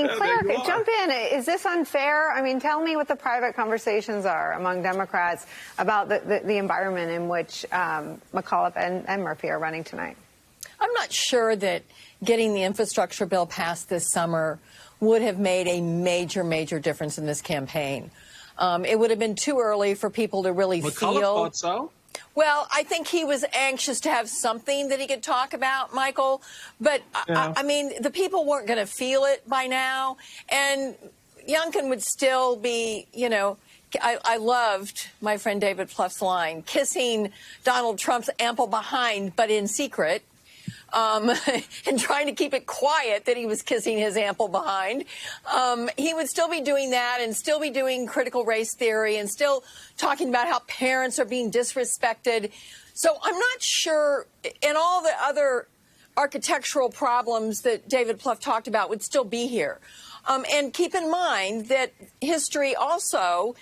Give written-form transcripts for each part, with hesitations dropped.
mean, Claire, jump in. Is this unfair? I mean, tell me what the private conversations are among Democrats about the environment in which McAuliffe and Murphy are running tonight. I'm not sure that getting the infrastructure bill passed this summer would have made a major difference in this campaign. It would have been too early for people to really McAuliffe feel. Thought so. Well, I think he was anxious to have something that he could talk about, Michael. But, Yeah. I mean, the people weren't going to feel it by now. And Youngkin would still be, you know, I loved my friend David Plouffe's line, kissing Donald Trump's ample behind, but in secret. And trying to keep it quiet that he was kissing his ample behind. He would still be doing that and still be doing critical race theory and still talking about how parents are being disrespected. So I'm not sure, and all the other architectural problems that David Plouffe talked about would still be here. And keep in mind that history also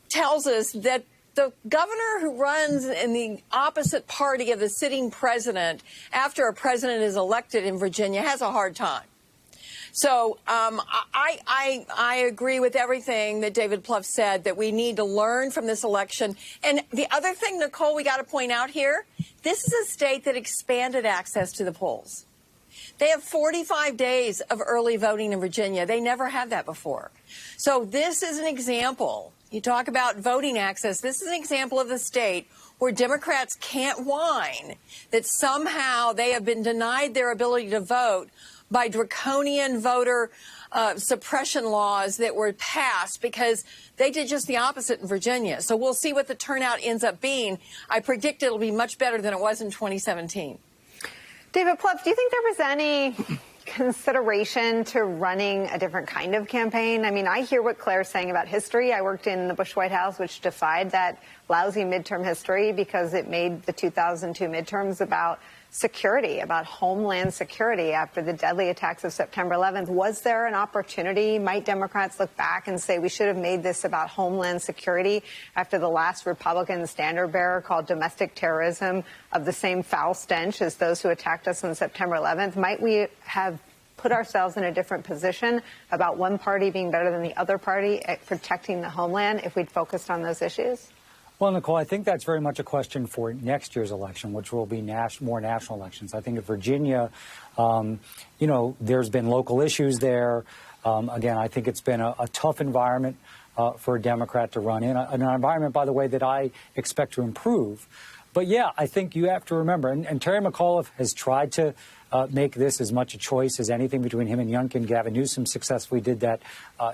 tells us that the governor who runs in the opposite party of the sitting president after a president is elected in Virginia has a hard time. So I agree with everything that David Plouffe said, that we need to learn from this election. And the other thing, Nicole, we got to point out here, this is a state that expanded access to the polls. They have 45 days of early voting in Virginia. They never had that before. So this is an example. You talk about voting access. This is an example of the state where Democrats can't whine that somehow they have been denied their ability to vote by draconian voter suppression laws that were passed because they did just the opposite in Virginia. So we'll see what the turnout ends up being. I predict it'll be much better than it was in 2017. David Plouffe, do you think there was any consideration to running a different kind of campaign? I mean, I hear what Claire's saying about history. I worked in the Bush White House, which defied that lousy midterm history because it made the 2002 midterms about security, about homeland security after the deadly attacks of September 11th. Was there an opportunity? Might Democrats look back and say we should have made this about homeland security after the last Republican standard bearer called domestic terrorism of the same foul stench as those who attacked us on September 11th? Might we have put ourselves in a different position about one party being better than the other party at protecting the homeland if we'd focused on those issues? Well, Nicole, I think that's very much a question for next year's election, which will be more national elections. I think in Virginia, you know, there's been local issues there. Again, I think it's been a tough environment for a Democrat to run in, an environment, by the way, that I expect to improve. But, yeah, I think you have to remember, and Terry McAuliffe has tried to make this as much a choice as anything between him and Youngkin. Gavin Newsom successfully did that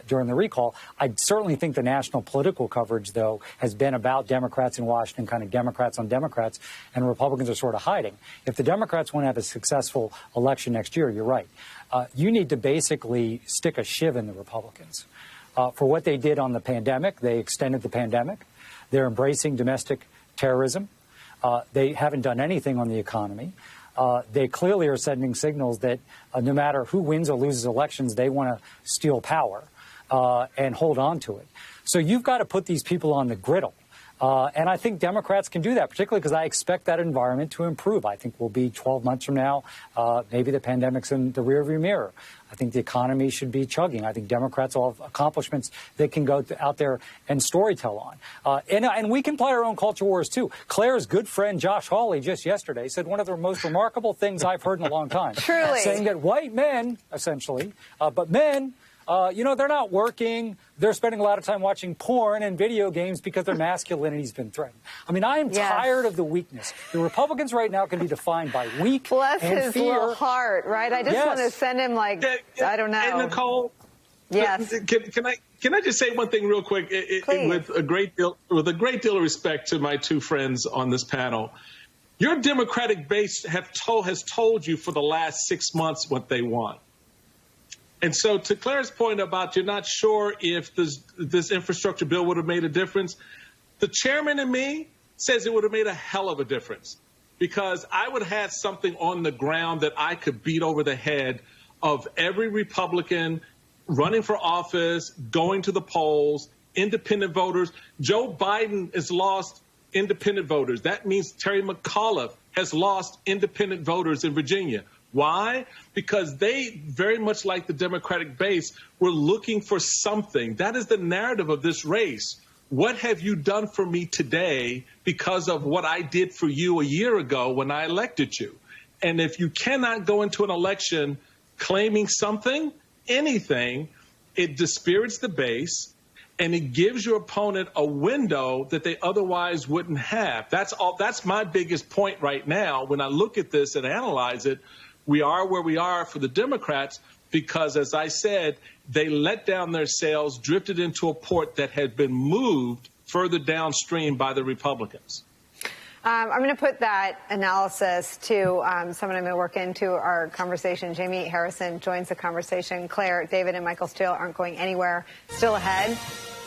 during the recall. I certainly think the national political coverage, though, has been about Democrats in Washington, kind of Democrats on Democrats, and Republicans are sort of hiding. If the Democrats want to have a successful election next year, you're right. You need to basically stick a shiv in the Republicans. For what they did on the pandemic, they extended the pandemic. They're embracing domestic terrorism. They haven't done anything on the economy. They clearly are sending signals that no matter who wins or loses elections, they want to steal power and hold on to it. So you've got to put these people on the griddle. And I think Democrats can do that, particularly because I expect that environment to improve. I think we'll be 12 months from now. Maybe the pandemic's in the rearview mirror. I think the economy should be chugging. I think Democrats all have accomplishments they can go out there and storytell on. And we can play our own culture wars, too. Claire's good friend Josh Hawley just yesterday said one of the most remarkable things I've heard in a long time. Truly. Saying that white men, essentially, but men, you know, they're not working. They're spending a lot of time watching porn and video games because their masculinity's been threatened. I mean, I am tired of the weakness. The Republicans right now can be defined by weak Bless and his fear. little heart, right? I just want to send him, like, I don't know. And Nicole, yes. Can I just say one thing real quick? With a great deal of respect to my two friends on this panel, your Democratic base has told you for the last 6 months what they want. And so to Claire's point about you're not sure if this infrastructure bill would have made a difference, the chairman and me says it would have made a hell of a difference because I would have had something on the ground that I could beat over the head of every Republican running for office, going to the polls, independent voters. Joe Biden has lost independent voters. That means Terry McAuliffe has lost independent voters in Virginia. Why? Because they, very much like the Democratic base, were looking for something. That is the narrative of this race. What have you done for me today because of what I did for you a year ago when I elected you? And if you cannot go into an election claiming something, anything, it dispirits the base and it gives your opponent a window that they otherwise wouldn't have. That's my biggest point right now when I look at this and analyze it. We are where we are for the Democrats because, as I said, they let down their sails, drifted into a port that had been moved further downstream by the Republicans. I'm going to put that analysis to someone I'm going to work into our conversation. Jamie Harrison joins the conversation. Claire, David, and Michael Steele aren't going anywhere. Still ahead.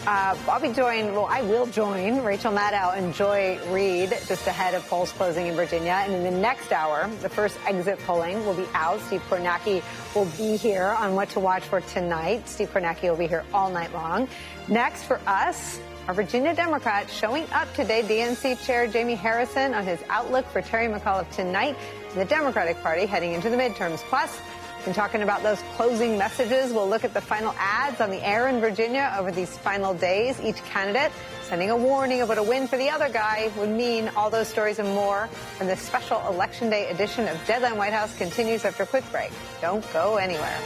I will join Rachel Maddow and Joy Reid just ahead of polls closing in Virginia. And in the next hour, the first exit polling will be out. Steve Kornacki will be here on what to watch for tonight. Steve Kornacki will be here all night long. Next for us, our Virginia Democrat showing up today, DNC Chair Jamie Harrison on his outlook for Terry McAuliffe tonight in the Democratic Party heading into the midterms. Plus, in talking about those closing messages, we'll look at the final ads on the air in Virginia over these final days. Each candidate sending a warning of what a win for the other guy would mean. All those stories and more. And this special Election Day edition of Deadline White House continues after a quick break. Don't go anywhere.